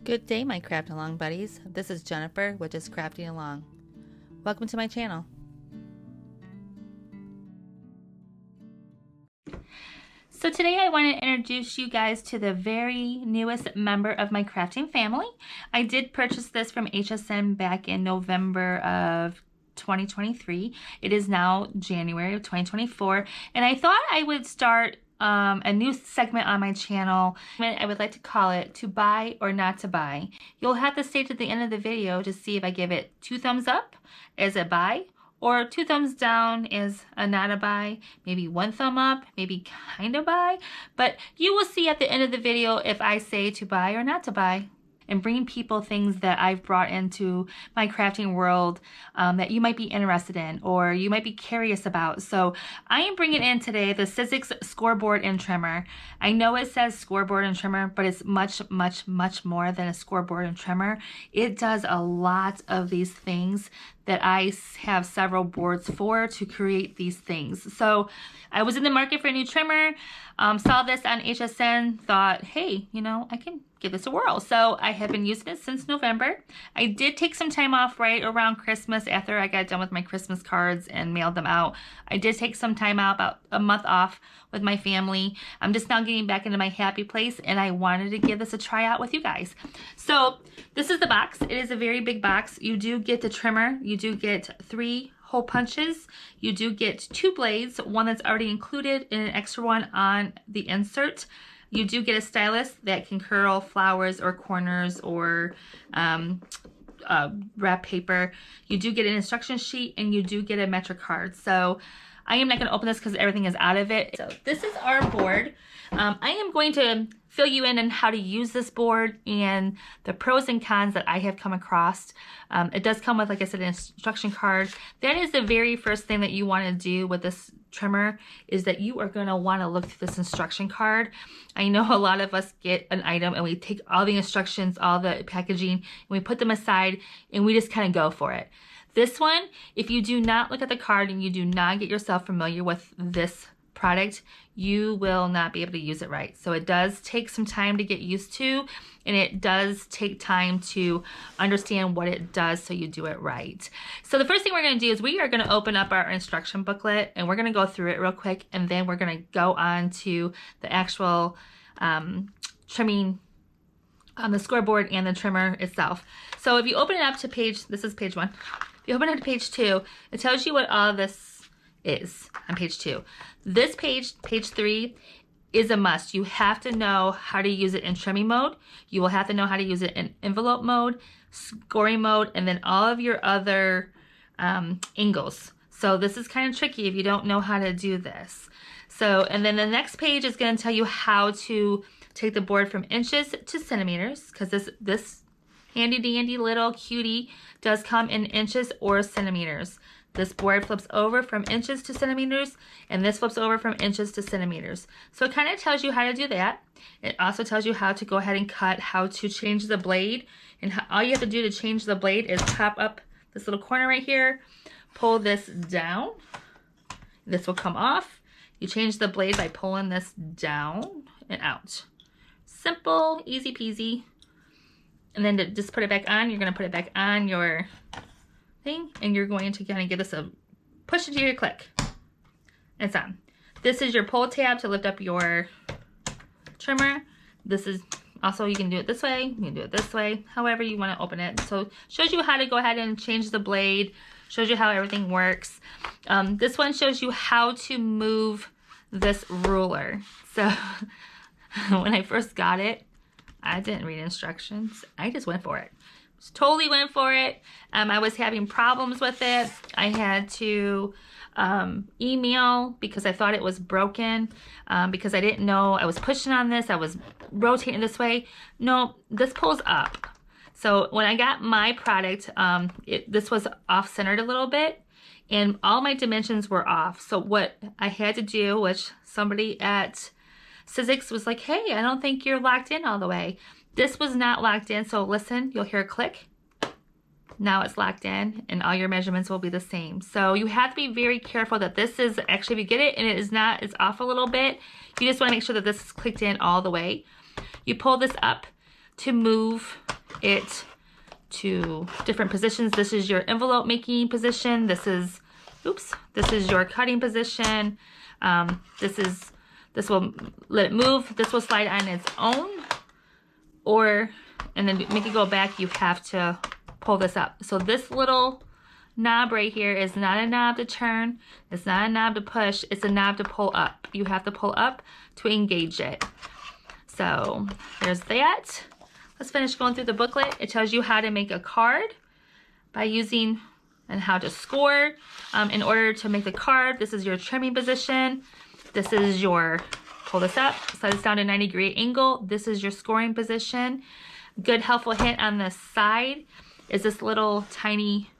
Good day, my craft along buddies. This is Jennifer with Just Crafting Along. Welcome to my channel. So today I want to introduce you guys to the very newest member of my crafting family. I did purchase this from HSN back in November of 2023. It is now January of 2024, and I thought I would start a new segment on my channel. I would like to call it To Buy or Not to Buy. You'll have to stay to the end of the video to see if I give it 2 thumbs up as a buy or 2 thumbs down as a not a buy, maybe 1 thumb up, maybe kind of buy. But you will see at the end of the video if I say to buy or not to buy, and bring people things that I've brought into my crafting world that you might be interested in or you might be curious about. So I am bringing in today the Sizzix Scoreboard and Trimmer. I know it says scoreboard and trimmer, but it's much, much, much more than a scoreboard and trimmer. It does a lot of these things that I have several boards for to create these things. So I was in the market for a new trimmer, saw this on HSN, thought, hey, you know, I can give this a whirl. So I have been using it since November. I did take some time off right around Christmas after I got done with my Christmas cards and mailed them out. I did take some time out, about a month off with my family. I'm just now getting back into my happy place, and I wanted to give this a try out with you guys. So this is the box. It is a very big box. You do get the trimmer. You do get 3 hole punches. You do get 2 blades, one that's already included and an extra one on the insert. You do get a stylus that can curl flowers or corners or wrap paper. You do get an instruction sheet, and you do get a metric card. So I am not going to open this because everything is out of it. So this is our board. I am going to fill you in on how to use this board and the pros and cons that I have come across. It does come with, like I said, an instruction card. That is the very first thing that you want to do with this trimmer, is that you are going to want to look through this instruction card. I know a lot of us get an item and we take all the instructions, all the packaging, and we put them aside and we just kind of go for it. This one, if you do not look at the card and you do not get yourself familiar with this product, you will not be able to use it right. So it does take some time to get used to, and it does take time to understand what it does so you do it right. So the first thing we're going to do is we are going to open up our instruction booklet, and we're going to go through it real quick, and then we're going to go on to the actual trimming on the scoreboard and the trimmer itself. So if you open it up to page, this is page 1. If you open it up to page 2, it tells you what all this is on page 2. This page, page 3, is a must. You have to know how to use it in trimming mode. You will have to know how to use it in envelope mode, scoring mode, and then all of your other angles. So this is kind of tricky if you don't know how to do this. So, and then the next page is going to tell you how to take the board from inches to centimeters, because this handy dandy little cutie does come in inches or centimeters. This board flips over from inches to centimeters, and this flips over from inches to centimeters. So it kind of tells you how to do that. It also tells you how to go ahead and cut, how to change the blade, and all you have to do to change the blade is pop up this little corner right here, pull this down, this will come off. You change the blade by pulling this down and out. Simple, easy peasy. And then to just put it back on, you're going to put it back on your thing, and you're going to kind of give this a push until you click. It's on. This is your pull tab to lift up your trimmer. This is also, you can do it this way, you can do it this way, however you want to open it. So shows you how to go ahead and change the blade, shows you how everything works. This one shows you how to move this ruler. So when I first got it, I didn't read instructions. I just went for it. Just totally went for it. I was having problems with it. I had to email because I thought it was broken, because I didn't know. I was pushing on this. I was rotating this way. No, this pulls up. So when I got my product, this was off-centered a little bit, and all my dimensions were off. So what I had to do, which somebody at Sizzix was like, hey, I don't think you're locked in all the way. This was not locked in, so listen, you'll hear a click. Now it's locked in, and all your measurements will be the same. So you have to be very careful that this is, actually if you get it and it is not, it's off a little bit, you just want to make sure that this is clicked in all the way. You pull this up to move it to different positions. This is your envelope making position. This is your cutting position. This will let it move. This will slide on its own, and then to make it go back, you have to pull this up. So this little knob right here is not a knob to turn. It's not a knob to push. It's a knob to pull up. You have to pull up to engage it. So there's that. Let's finish going through the booklet. It tells you how to make a card by using and how to score. In order to make the card, this is your trimming position. This is your, pull this up, slide this down to 90-degree angle. This is your scoring position. Good helpful hint on the side is this little tiny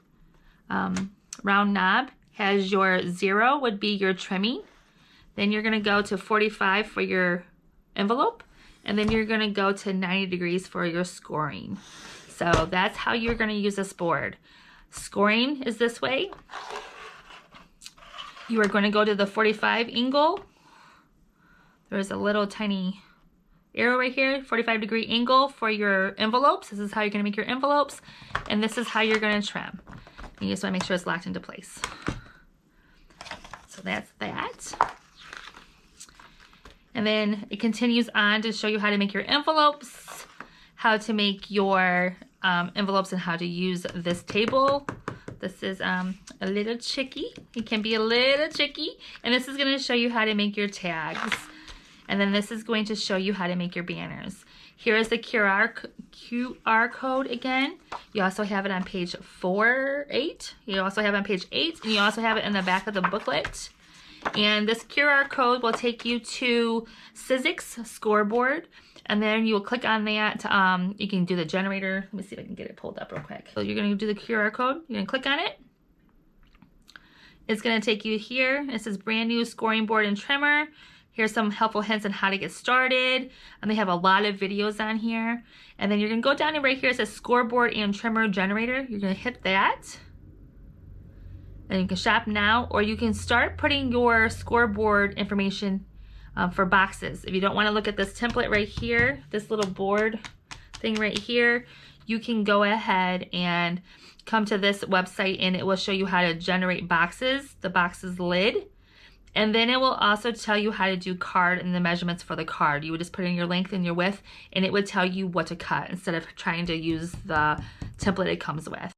round knob. Has your 0 would be your trimming. Then you're gonna go to 45 for your envelope. And then you're gonna go to 90 degrees for your scoring. So that's how you're gonna use this board. Scoring is this way. You are gonna go to the 45 angle. There's a little tiny arrow right here, 45-degree angle for your envelopes. This is how you're gonna make your envelopes. And this is how you're gonna trim. And you just wanna make sure it's locked into place. So that's that. And then it continues on to show you how to make your envelopes, how to make your envelopes, and how to use this table. This is a little tricky. It can be a little tricky. And this is going to show you how to make your tags. And then this is going to show you how to make your banners. Here is the QR code again. You also have it on page 8. You also have it on page 8. And you also have it in the back of the booklet. And this QR code will take you to Sizzix Scoreboard, and then you will click on that. You can do the generator. Let me see if I can get it pulled up real quick. So you're going to do the QR code. You're going to click on it. It's going to take you here. It says brand new scoring board and trimmer. Here's some helpful hints on how to get started. And they have a lot of videos on here. And then you're going to go down and right here it says scoreboard and trimmer generator. You're going to hit that. And you can shop now, or you can start putting your scoreboard information for boxes. If you don't want to look at this template right here, this little board thing right here, you can go ahead and come to this website and it will show you how to generate boxes, the box's lid. And then it will also tell you how to do card and the measurements for the card. You would just put in your length and your width and it would tell you what to cut instead of trying to use the template it comes with.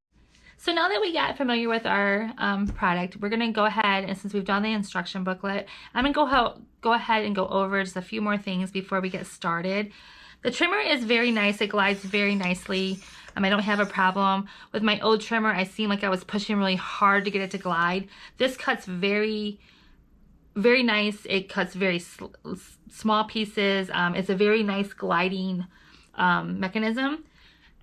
So now that we got familiar with our product, we're gonna go ahead, and since we've done the instruction booklet, I'm gonna go ahead and go over just a few more things before we get started. The trimmer is very nice, it glides very nicely. I don't have a problem. With my old trimmer, I seemed like I was pushing really hard to get it to glide. This cuts very, very nice. It cuts very small pieces. It's a very nice gliding mechanism.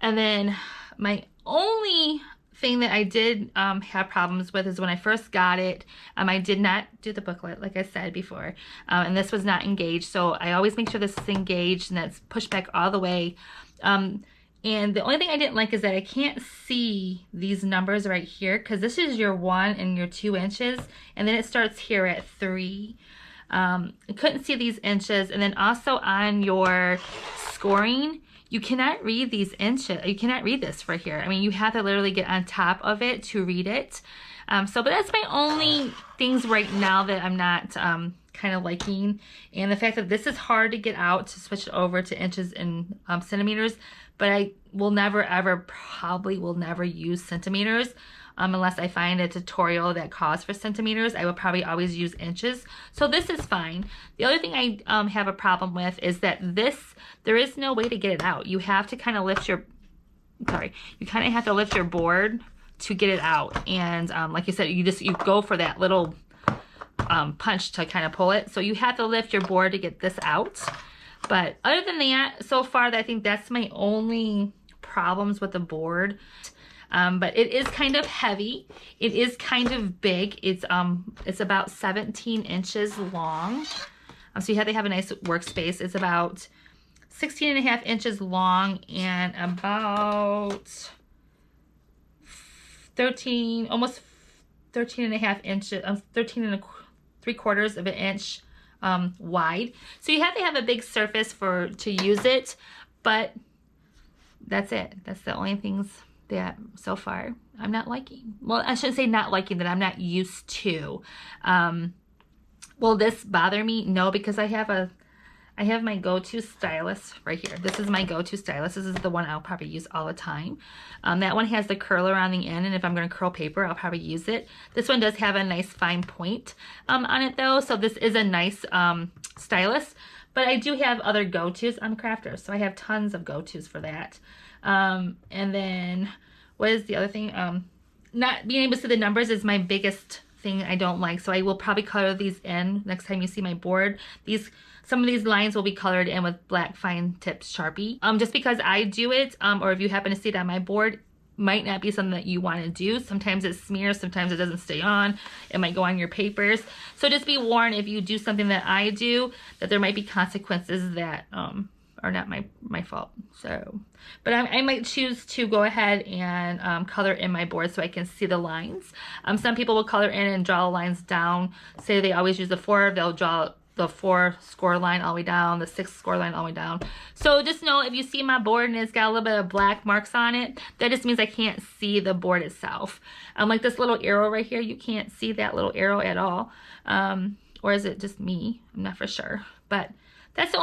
And then my only thing that I did have problems with is when I first got it, I did not do the booklet like I said before, and this was not engaged, so I always make sure this is engaged and that's pushed back all the way. And the only thing I didn't like is that I can't see these numbers right here, because this is your 1 and your 2 inches, and then it starts here at 3. I couldn't see these inches, and then also on your scoring, you cannot read these inches. You cannot read this right here. You have to literally get on top of it to read it. But that's my only things right now that I'm not kind of liking. And the fact that this is hard to get out to switch it over to inches and centimeters. But I will never, ever, probably will never use centimeters. Unless I find a tutorial that calls for centimeters, I will probably always use inches. So this is fine. The other thing I have a problem with is that there is no way to get it out. You have to kind of lift your, you kind of have to lift your board to get it out. And like you said, you go for that little punch to kind of pull it. So you have to lift your board to get this out. But other than that, so far, I think that's my only problems with the board. But it is kind of heavy. It is kind of big. It's about 17 inches long. So you have to have a nice workspace. It's about 16.5 inches long and about 13, almost 13.5 inches, 13.75 of an inch wide. So you have to have a big surface to use it, but that's it. That's the only things that so far I'm not liking. Well, I shouldn't say not liking, that I'm not used to. Will this bother me? No, because I have my go-to stylus right here. This is my go-to stylus. This is the one I'll probably use all the time. That one has the curler on the end, and if I'm going to curl paper, I'll probably use it. This one does have a nice fine point on it though, so this is a nice stylus. But I do have other go-tos. I'm a crafter, so I have tons of go-tos for that. And then, what is the other thing? Not being able to see the numbers is my biggest thing I don't like. So I will probably color these in next time you see my board. Some of these lines will be colored in with black fine tipped Sharpie. Just because I do it, or if you happen to see it on my board, might not be something that you want to do. Sometimes it smears, sometimes it doesn't stay on. It might go on your papers. So just be warned, if you do something that I do, that there might be consequences that are not my fault. So, but I might choose to go ahead and color in my board so I can see the lines. Some people will color in and draw the lines down. Say they always use the 4, they'll draw the 4 score line all the way down, the 6 score line all the way down. So just know, if you see my board and it's got a little bit of black marks on it, that just means I can't see the board itself. Like this little arrow right here, you can't see that little arrow at all. Or is it just me? I'm not for sure. But that's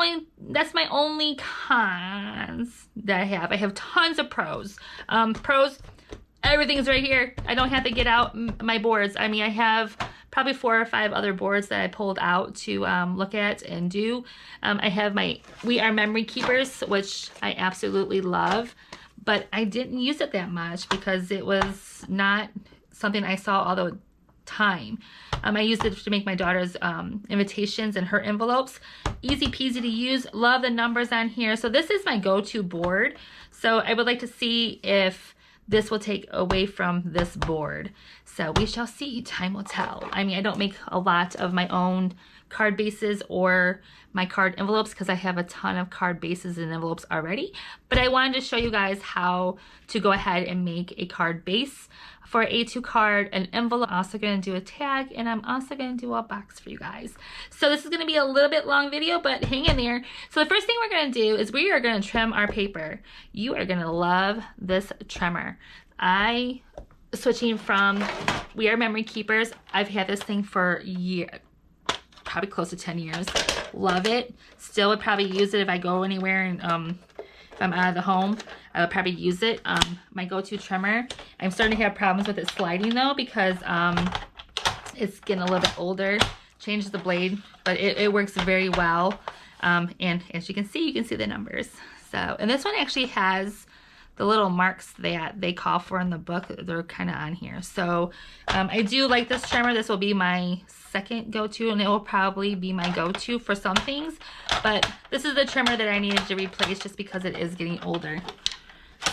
my only cons that I have. I have tons of pros. Pros, everything's right here. I don't have to get out my boards. I mean, I have probably 4 or 5 other boards that I pulled out to look at and do. I have my We Are Memory Keepers, which I absolutely love, but I didn't use it that much because it was not something I saw all the time. I used it to make my daughter's invitations and her envelopes. Easy peasy to use. Love the numbers on here. So this is my go-to board. So I would like to see if this will take away from this board. So we shall see. Time will tell. I mean, I don't make a lot of my own card bases or my card envelopes because I have a ton of card bases and envelopes already. But I wanted to show you guys how to go ahead and make a card base for an A2 card, an envelope. I'm also going to do a tag, and I'm also going to do a box for you guys. So this is going to be a little bit long video, but hang in there. So the first thing we're going to do is we are going to trim our paper. You are going to love this trimmer. Switching from We Are Memory Keepers, I've had this thing for years, probably close to 10 years. Love it. Still would probably use it if I go anywhere and if I'm out of the home, I would probably use it. My go-to trimmer. I'm starting to have problems with it sliding though because it's getting a little bit older. Changes the blade, but it works very well. And as you can see the numbers. So, and this one actually has the little marks that they call for in the book. They're kind of on here. So I do like this trimmer. This will be my second go-to, and it will probably be my go-to for some things. But this is the trimmer that I needed to replace just because it is getting older.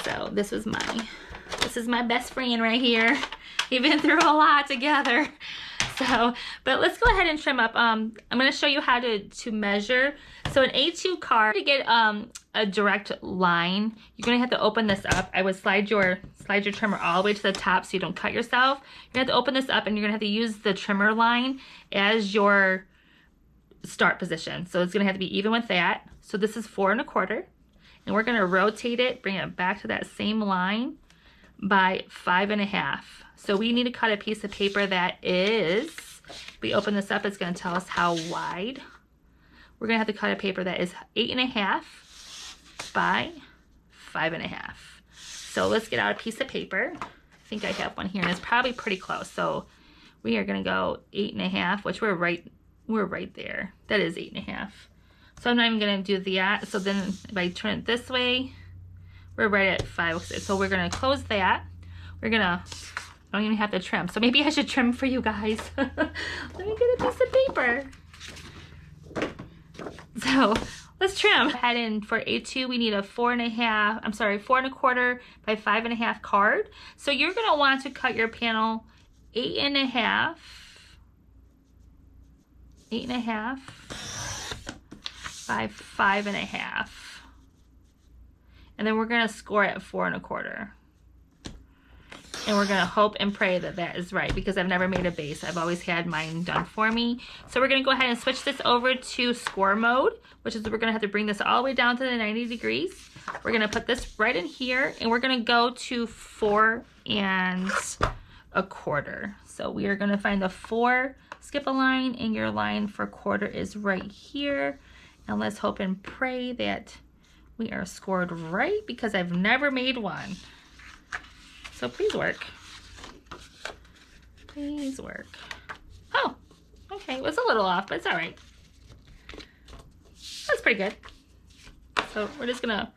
So this is my best friend right here. We've been through a lot together. So, but let's go ahead and trim up. I'm going to show you how to measure. So an A2 card, to get a direct line, you're going to have to open this up. I would slide your trimmer all the way to the top so you don't cut yourself. You're going to have to open this up, and you're going to have to use the trimmer line as your start position. So it's going to have to be even with that. So this is 4 1/4, and we're going to rotate it, bring it back to that same line by 5 1/2. So we need to cut a piece of paper that is, if we open this up, it's going to tell us how wide. We're going to have to cut a paper that is 8 1/2 by 5 1/2. So let's get out a piece of paper. I think I have one here, and it's probably pretty close. So we are going to go 8 1/2, which we're right there. That is 8 1/2. So I'm not even going to do that. So then if I turn it this way, we're right at 5. So we're going to close that. We're going to, I don't even have to trim. So maybe I should trim for you guys. Let me get a piece of paper. So let's trim. Head in for A2, we need a 4 1/4 by 5 1/2 card. So you're going to want to cut your panel 8 1/2 by 5 1/2. And then we're going to score at 4 1/4. And we're gonna hope and pray that that is right, because I've never made a base. I've always had mine done for me. So we're gonna go ahead and switch this over to score mode, which is we're gonna have to bring this all the way down to the 90 degrees. We're gonna put this right in here, and we're gonna go to 4 1/4. So we are gonna find the 4, skip a line, and your line for quarter is right here. And let's hope and pray that we are scored right, because I've never made one. So please work. Please work. Oh, okay, it was a little off, but it's all right. That's pretty good. So we're just gonna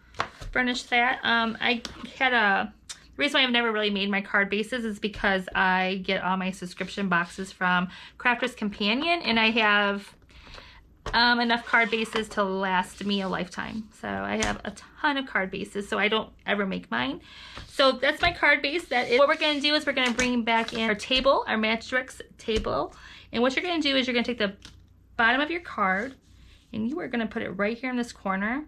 burnish that. The reason why I've never really made my card bases is because I get all my subscription boxes from Crafter's Companion, and I have enough card bases to last me a lifetime. So I have a ton of card bases, so I don't ever make mine. So that's my card base. That is what we're gonna do. Is we're gonna bring back in our table, our Matrix table. And what you're gonna do is you're gonna take the bottom of your card, and you are gonna put it right here in this corner.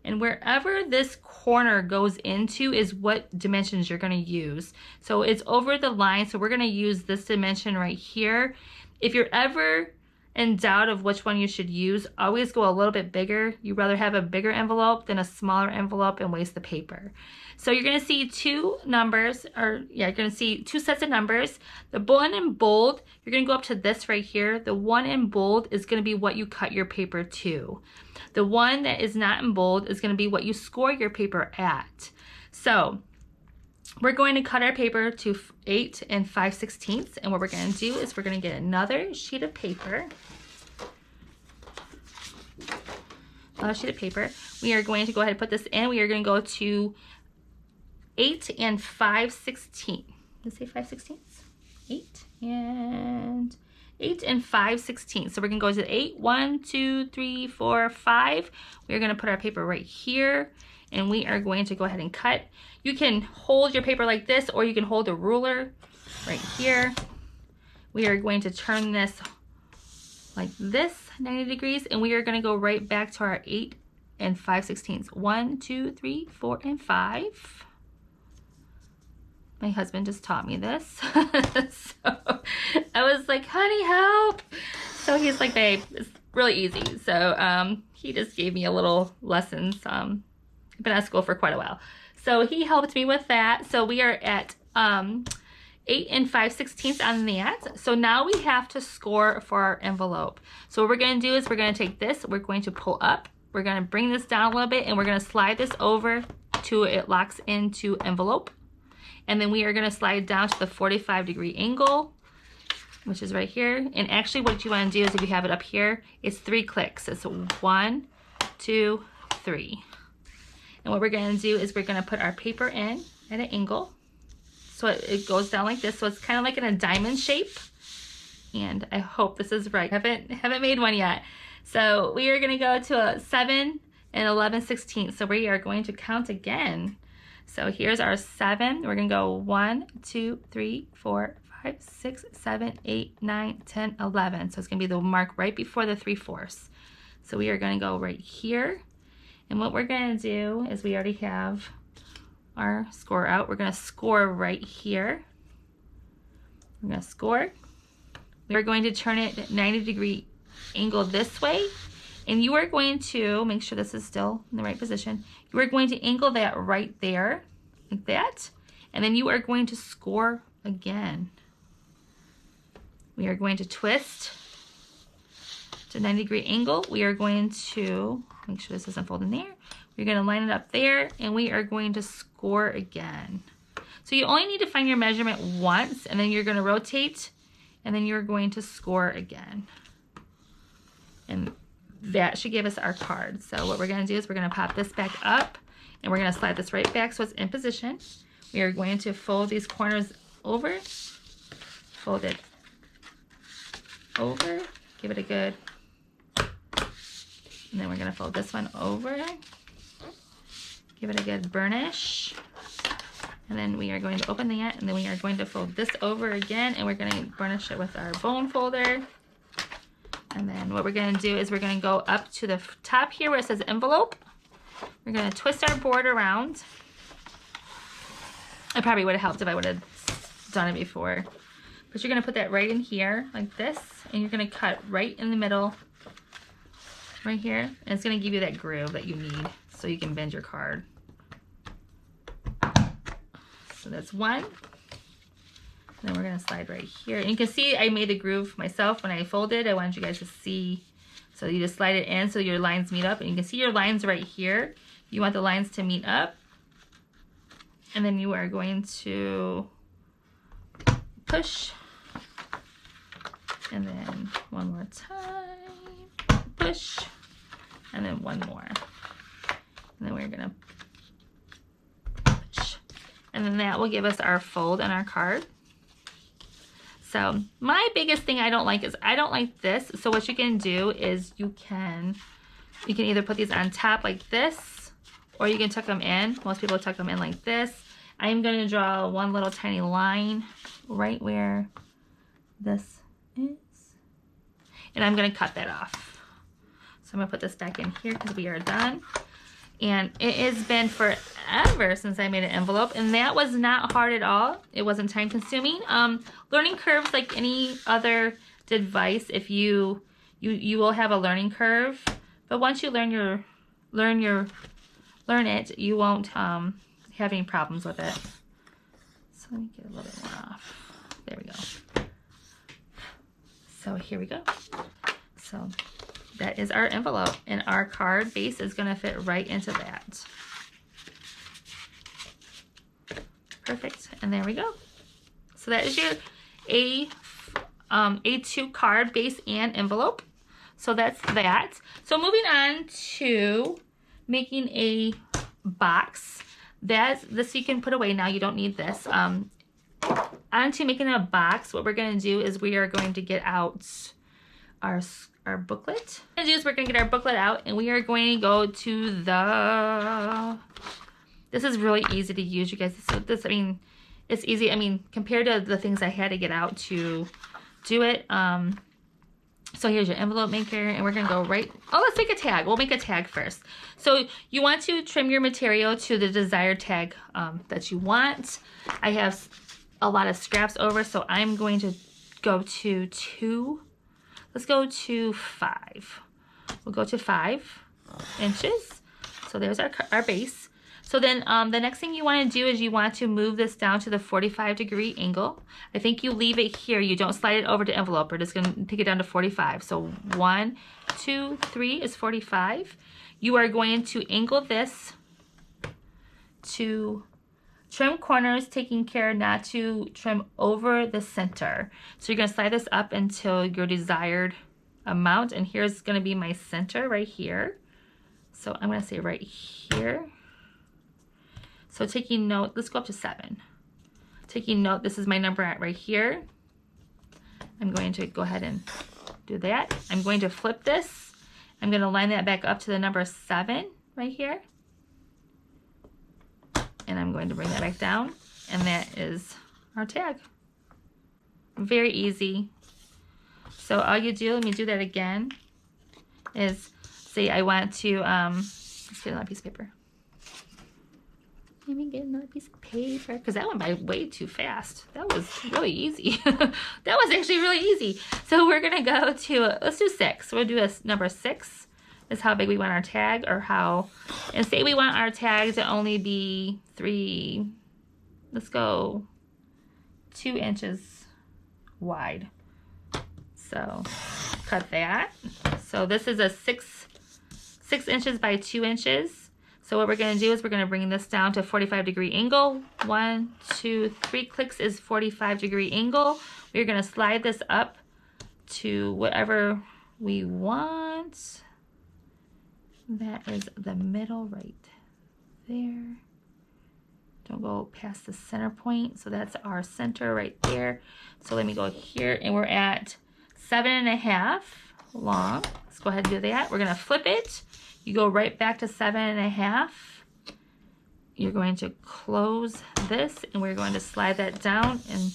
And wherever this corner goes into is what dimensions you're gonna use. So it's over the line, so we're gonna use this dimension right here. If you're ever in doubt of which one you should use, always go a little bit bigger. You'd rather have a bigger envelope than a smaller envelope and waste the paper. So you're gonna see two numbers, you're gonna see 2 sets of numbers. The one in bold, you're gonna go up to this right here. The one in bold is gonna be what you cut your paper to. The one that is not in bold is gonna be what you score your paper at. So we're going to cut our paper to 8 5/16, and what we're going to do is we're going to get another sheet of paper. We are going to go ahead and put this in. We are going to go to 8 5/16. Let's say 5/16. 8 5/16. So we're going to go to 8, 1, 2, 3, 4, 5. We're going to put our paper right here, and we are going to go ahead and cut. You can hold your paper like this, or you can hold a ruler right here. We are going to turn this like this, 90 degrees, and we are going to go right back to our 8 5/16. 1, 2, 3, 4, and 5. My husband just taught me this. So I was like, honey, help. So he's like, babe, it's really easy. So he just gave me a little lessons. I've been at school for quite a while. So he helped me with that. So we are at 8 5/16 on that. So now we have to score for our envelope. So what we're going to do is we're going to take this, we're going to pull up, we're going to bring this down a little bit, and we're going to slide this over to it locks into envelope. And then we are going to slide down to the 45-degree angle, which is right here. And actually what you want to do is, if you have it up here, it's 3 clicks. It's 1, 2, 3. And what we're going to do is we're going to put our paper in at an angle. So it goes down like this. So it's kind of like in a diamond shape. And I hope this is right. Haven't made one yet. So we are going to go to a 7 11/16. So we are going to count again. So here's our 7. We're going to go 1, 2, 3, 4, 5, 6, 7, 8, 9, 10, 11. So it's going to be the mark right before the 3/4. So we are going to go right here. And what we're going to do is, we already have our score out. We're going to score right here. We're going to score. We're going to turn it 90-degree angle this way. And you are going to make sure this is still in the right position. You are going to angle that right there, like that. And then you are going to score again. We are going to twist to 90-degree angle. We are going to make sure this doesn't fold in there. We're going to line it up there, and we are going to score again. So you only need to find your measurement once, and then you're going to rotate, and then you're going to score again. And that should give us our card. So what we're going to do is we're going to pop this back up, and we're going to slide this right back so it's in position. We are going to fold these corners over, fold it over, give it a good, and then we're going to fold this one over, give it a good burnish, and then we are going to open that, and then we are going to fold this over again, and we're going to burnish it with our bone folder. And then what we're going to do is we're going to go up to the top here where it says envelope. We're going to twist our board around. It probably would have helped if I would have done it before. But you're gonna put that right in here like this, and you're gonna cut right in the middle, right here, and it's gonna give you that groove that you need so you can bend your card. So that's one. Then we're gonna slide right here. And you can see I made the groove myself when I folded. I wanted you guys to see. So you just slide it in so your lines meet up, and you can see your lines right here. You want the lines to meet up. And then you are going to push. And then one more time, push. And then one more. And then we're gonna push. And then that will give us our fold on our card. So my biggest thing I don't like is I don't like this. So what you can do is you can either put these on top like this, or you can tuck them in. Most people tuck them in like this. I'm going to draw one little tiny line right where this is. And I'm going to cut that off. So I'm going to put this back in here because we are done. And it has been forever since I made an envelope, and that was not hard at all. It wasn't time consuming. Learning curves, like any other device, if you will have a learning curve, but once you learn it, you won't have any problems with it. So let me get a little bit more off. There we go. So here we go. So that is our envelope, and our card base is going to fit right into that. Perfect. And there we go. So that is your A2 card base and envelope. So that's that. So moving on to making a box. This you can put away now. You don't need this. On to making a box, what we're going to do is we are going to get out our booklet. What we're going to do is we're going to get our booklet out, and we are going to go to the... This is really easy to use, you guys. So this, I mean, it's easy. I mean, compared to the things I had to get out to do it. So here's your envelope maker, and we're going to go right... Oh, let's make a tag. We'll make a tag first. So you want to trim your material to the desired tag that you want. I have a lot of scraps over, so I'm going to go to 2. Let's go to 5. We'll go to 5 inches. So there's our base. So then the next thing you want to do is you want to move this down to the 45-degree angle. I think you leave it here. You don't slide it over to envelope. We're just going to take it down to 45. So 1, 2, 3 is 45. You are going to angle this to trim corners, taking care not to trim over the center. So you're going to slide this up until your desired amount. And here's going to be my center right here. So I'm going to say right here. So taking note, let's go up to 7. Taking note, this is my number right here. I'm going to go ahead and do that. I'm going to flip this. I'm going to line that back up to the number 7 right here. And I'm going to bring that back down. And that is our tag. Very easy. So all you do, let me do that again, is say I want to, let's get another piece of paper. Let me get another piece of paper, because that went by way too fast. That was really easy. That was actually really easy. So we're going to go to, let's do 6. We'll do a number 6 is how big we want our tag, or how, and say we want our tag to only be 3, let's go 2 inches wide. So cut that. So this is a 6 inches by 2 inches. So what we're going to do is we're going to bring this down to 45-degree angle. 1, 2, 3 clicks is 45-degree angle. We're going to slide this up to whatever we want. That is the middle right there. Don't go past the center point. So that's our center right there. So let me go here, and we're at 7.5 long. Let's go ahead and do that. We're going to flip it. You go right back to 7.5. You're going to close this, and we're going to slide that down, and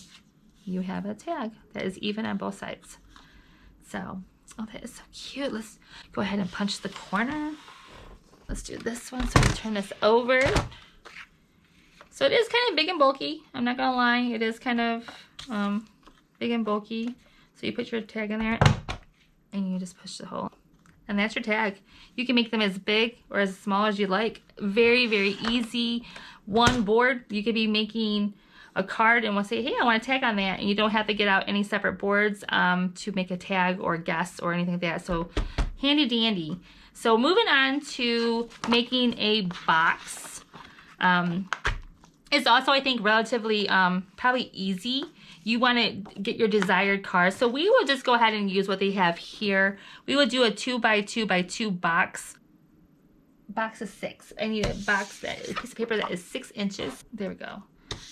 you have a tag that is even on both sides. So, oh, that is so cute. Let's go ahead and punch the corner. Let's do this one. So we turn this over. So it is kind of big and bulky. I'm not gonna lie, it is kind of big and bulky. So you put your tag in there and you just push the hole. And that's your tag. You can make them as big or as small as you like. Very, very easy. One board, you could be making a card and we'll say, hey, I want a tag on that. And you don't have to get out any separate boards to make a tag or guess or anything like that. So handy dandy. So moving on to making a box. It's also, I think, relatively probably easy. You want to get your desired card. So we will just go ahead and use what they have here. We will do a 2x2x2 box. Box is 6. I need a box a piece of paper that is 6 inches. There we go.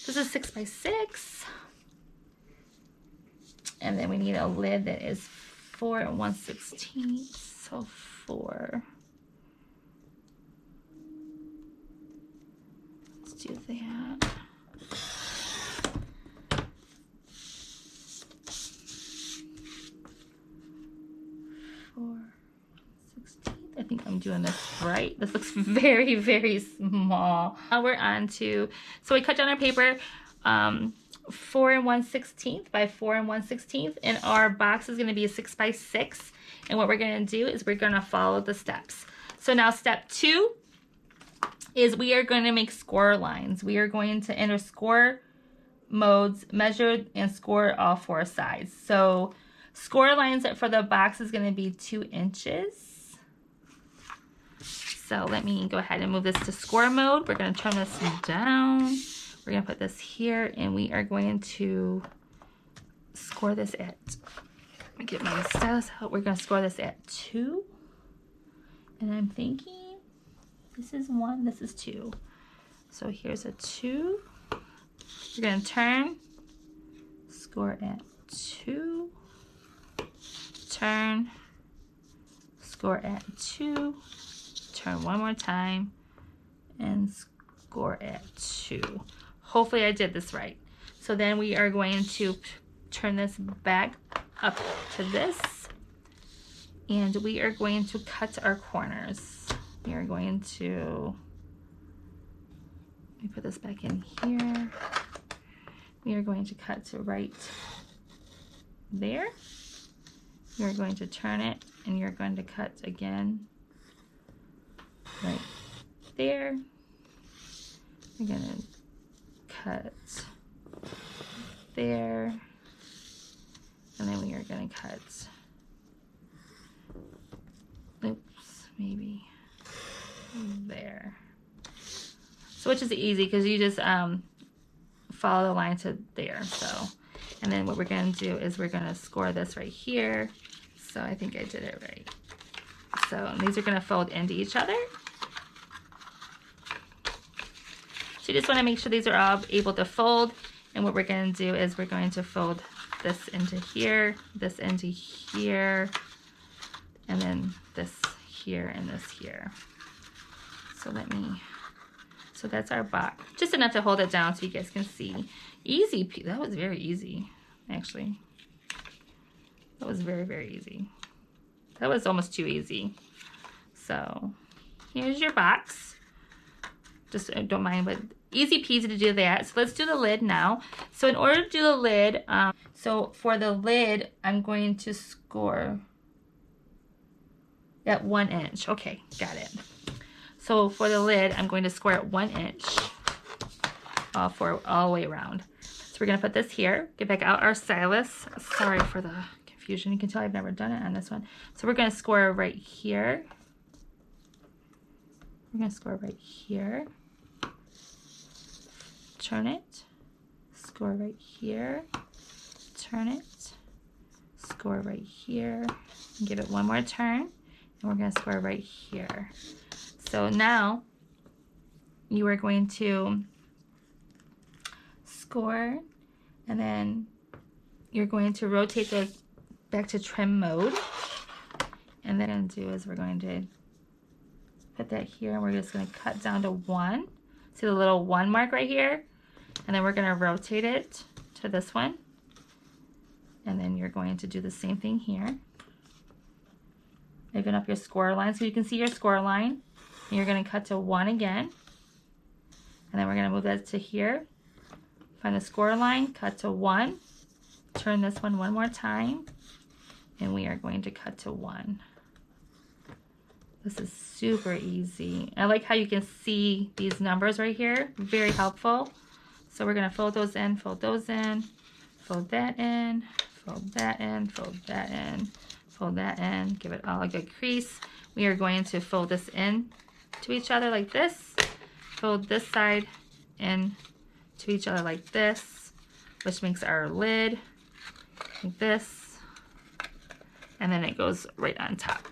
This is 6x6. And then we need a lid that is 4 1/16. So 4. Let's do that. 4/16. I think I'm doing this right. This looks very, very small. Now we're on to, so we cut down our paper 4 1/16 by 4 1/16, and our box is going to be a 6x6. And what we're going to do is we're going to follow the steps. So now step 2 is we are going to make score lines. We are going to enter score modes, measure and score all 4 sides. So score lines for the box is going to be 2 inches. So let me go ahead and move this to score mode. We're going to turn this down. We're going to put this here and we are going to score this at, let me get my stylus out. We're going to score this at 2. And I'm thinking this is 1, this is 2. So here's a 2. We're going to turn, score at 2. Turn, score at 2, turn one more time, and score at 2. Hopefully I did this right. So then we are going to turn this back up to this, and we are going to cut our corners. We are going to, let me put this back in here. We are going to cut to right there. You're going to turn it and you're going to cut again right there. You're going to cut there, and then we are going to cut, oops, maybe there. So which is easy because you just follow the line to there. So, and then what we're going to do is we're going to score this right here. So I think I did it right. So these are going to fold into each other. So you just want to make sure these are all able to fold. And what we're going to do is we're going to fold this into here, this into here, and then this here and this here. So let me, so that's our box. Just enough to hold it down so you guys can see. Easy, that was very easy, actually. That was very, very easy. That was almost too easy. So here's your box. Just don't mind, but easy peasy to do that. So let's do the lid now. So in order to do the lid, so for the lid, I'm going to score at 1 inch. Okay, got it. So for the lid, I'm going to score at 1 inch all the way around. So we're gonna put this here, get back out our stylus. Sorry for the confusion. You can tell I've never done it on this one. So we're gonna score right here. We're gonna score right here. Turn it, score right here, turn it, score right here, and give it one more turn, and we're gonna score right here. So now you are going to score, and then you're going to rotate the back to trim mode, and then what we're going to do is we're going to put that here, and we're just going to cut down to 1. See the little 1 mark right here? And then we're going to rotate it to this one, and then you're going to do the same thing here. Open up your score line so you can see your score line, and you're going to cut to 1 again, And then we're going to move that to here. Find the score line, cut to 1. Turn this one more time. And we are going to cut to 1. This is super easy. I like how you can see these numbers right here. Very helpful. So we're going to fold those in, fold those in, fold that in, fold that in, fold that in, fold that in. Give it all a good crease. We are going to fold this in to each other like this. Fold this side in to each other like this, which makes our lid like this. And then it goes right on top.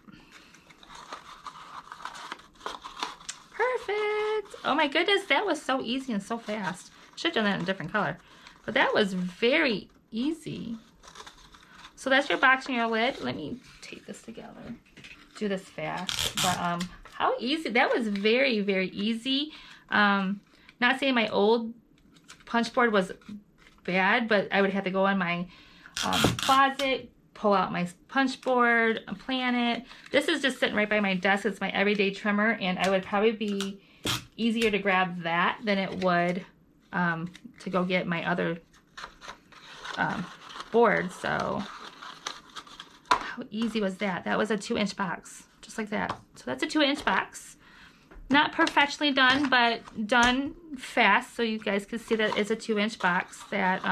Perfect. Oh my goodness, that was so easy and so fast. Should have done that in a different color. But that was very easy. So that's your box and your lid. Let me tape this together. Do this fast. But how easy. That was very, very easy. Not saying my old punch board was bad, but I would have to go in my closet, pull out my punch board, plan it. This is just sitting right by my desk. It's my everyday trimmer, and I would probably be easier to grab that than it would to go get my other board. So how easy was that? That was a 2-inch box, just like that. So that's a 2-inch box. Not perfectly done, but done fast, so you guys can see that it's a 2-inch box that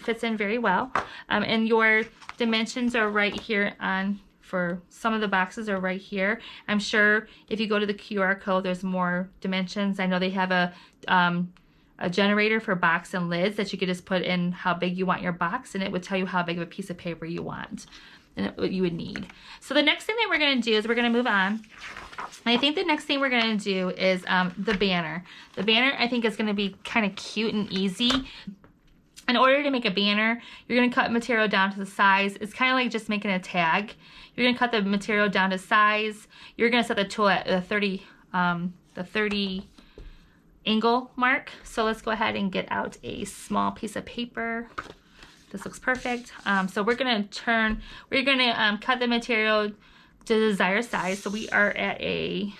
fits in very well. And your dimensions are right here on, for some of the boxes are right here. I'm sure if you go to the QR code, there's more dimensions. I know they have a generator for box and lids that you could just put in how big you want your box, and it would tell you how big of a piece of paper you want and what you would need. So the next thing that we're going to do is we're going to move on. And I think the next thing we're going to do is the banner. The banner, I think, is going to be kind of cute and easy. In order to make a banner, you're going to cut material down to the size. It's kind of like just making a tag. You're going to cut the material down to size. You're going to set the tool at the 30 angle mark. So let's go ahead and get out a small piece of paper. This looks perfect. So we're going to cut the material to the desired size. So we are at a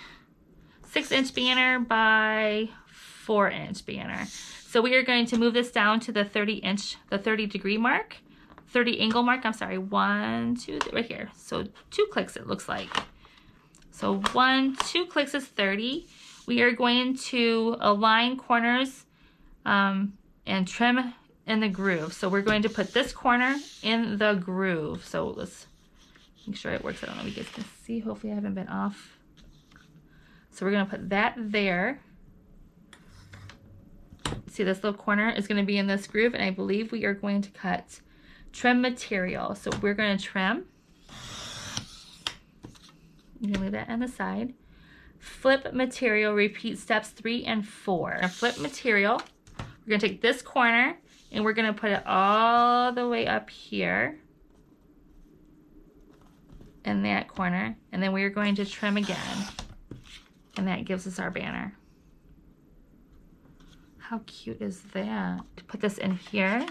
6-inch banner by 4-inch banner. So we are going to move this down to the 30 degree mark, 30 angle mark. I'm sorry, 1, 2, right here. So 2 clicks it looks like. So 2 clicks is 30. We are going to align corners and trim in the groove. So we're going to put this corner in the groove. So let's make sure it works. I don't know if you guys can see. Hopefully I haven't been off. So we're going to put that there. See, this little corner is going to be in this groove, and I believe we are going to cut trim material. So we're going to trim. You can leave that on the side. Flip material, repeat steps 3 and 4. Now flip material, we're going to take this corner and we're going to put it all the way up here in that corner, and then we are going to trim again, and that gives us our banner. How cute is that? Put this in here.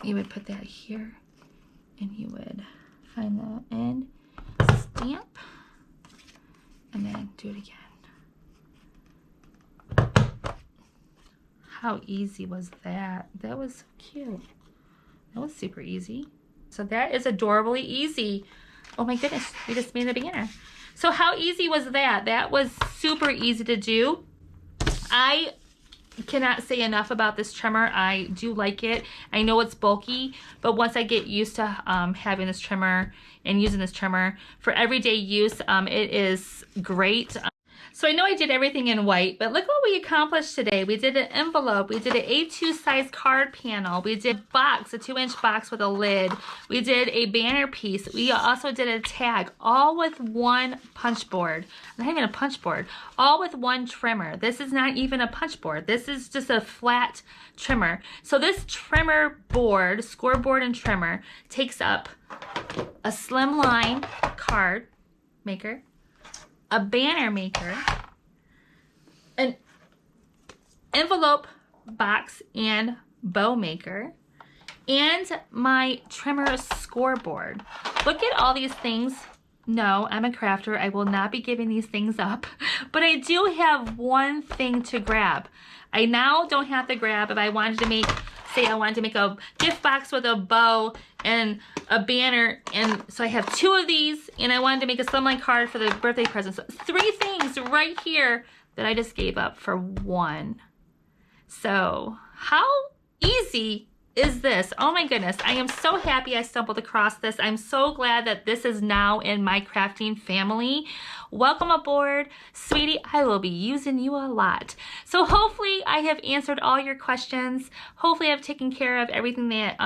You would put that here, and you would find the end, stamp, and then do it again. How easy was that? That was so cute. That was super easy. So that is adorably easy. Oh my goodness, we just made a banner. So how easy was that? That was super easy to do. I cannot say enough about this trimmer. I do like it. I know it's bulky, but once I get used to having this trimmer and using this trimmer for everyday use, it is great. So I know I did everything in white, but look what we accomplished today. We did an envelope, we did an A2 size card panel, we did a box, a 2-inch box with a lid, we did a banner piece, we also did a tag, all with one punch board. Not even a punch board, all with one trimmer. This is not even a punch board. This is just a flat trimmer. So this trimmer board, scoreboard and trimmer, takes up a slimline card maker, a banner maker, an envelope box and bow maker, and my trimmer scoreboard. Look at all these things no, I'm a crafter. I will not be giving these things up. But I do have one thing to grab. I now don't have to grab if I wanted to make, say I wanted to make a gift box with a bow and a banner. And so I have 2 of these, and I wanted to make a slimline card for the birthday presents. So 3 things right here that I just gave up for 1. So how easy is this? Oh my goodness, I am so happy I stumbled across this. I'm so glad that this is now in my crafting family. Welcome aboard, sweetie. I will be using you a lot. So hopefully I have answered all your questions. Hopefully I've taken care of everything that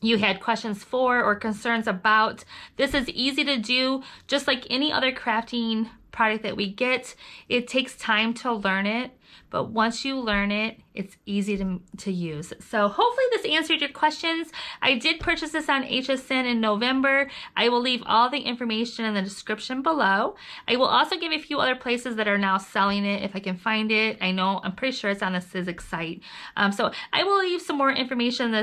you had questions for or concerns about. This is easy to do, just like any other crafting product that we get. It takes time to learn it, but once you learn it, it's easy to use. So hopefully this answered your questions. I did purchase this on HSN in November. I will leave all the information in the description below. I will also give a few other places that are now selling it if I can find it. I'm pretty sure it's on the Sizzix site. So I will leave some more information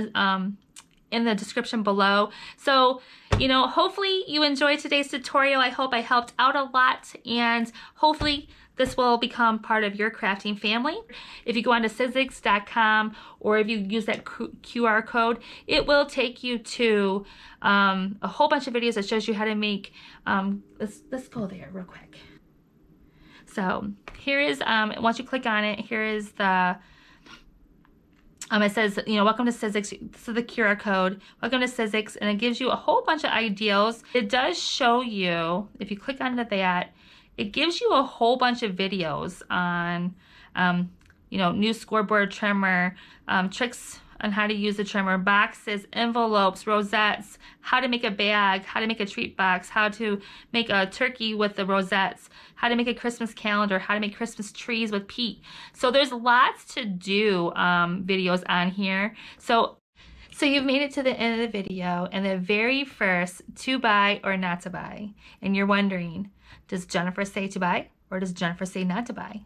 in the description below. So, you know, hopefully you enjoyed today's tutorial. I hope I helped out a lot, and hopefully this will become part of your crafting family. If you go onto Sizzix.com, or if you use that QR code, it will take you to a whole bunch of videos that shows you how to make, let's go there real quick. So here is, once you click on it, here is the, it says, you know, welcome to Sizzix. This is the QR code. Welcome to Sizzix, and it gives you a whole bunch of ideals. It does show you, if you click onto that, it gives you a whole bunch of videos on, you know, new scoreboard trimmer, tricks on how to use the trimmer, boxes, envelopes, rosettes, how to make a bag, how to make a treat box, how to make a turkey with the rosettes, how to make a Christmas calendar, how to make Christmas trees with peat. So there's lots to do videos on here. So you've made it to the end of the video, and the very first to buy or not to buy. And you're wondering, does Jennifer say to buy, or does Jennifer say not to buy?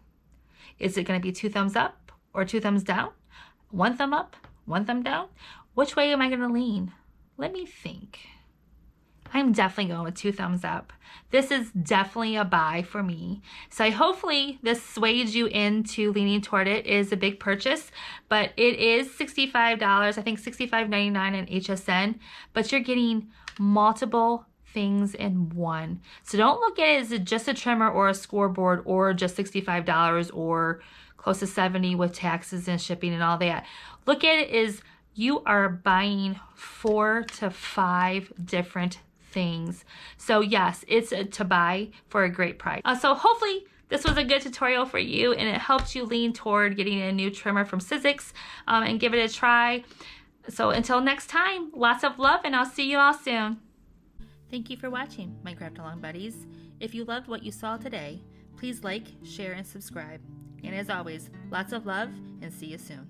Is it going to be 2 thumbs up or 2 thumbs down? 1 thumb up, 1 thumb down? Which way am I going to lean? Let me think. I'm definitely going with 2 thumbs up. This is definitely a buy for me. So hopefully this swayed you into leaning toward it. It is a big purchase, but it is $65. I think $65.99 in HSN, but you're getting multiple things in one. So don't look at it as just a trimmer or a scoreboard or just $65 or close to $70 with taxes and shipping and all that. Look at it as you are buying 4 to 5 different things. So yes, it's a to buy for a great price. So hopefully this was a good tutorial for you, and it helped you lean toward getting a new trimmer from Sizzix, and give it a try. So until next time, lots of love, and I'll see you all soon. Thank you for watching, my Craft Along buddies. If you loved what you saw today, please like, share, and subscribe. And as always, lots of love, and see you soon.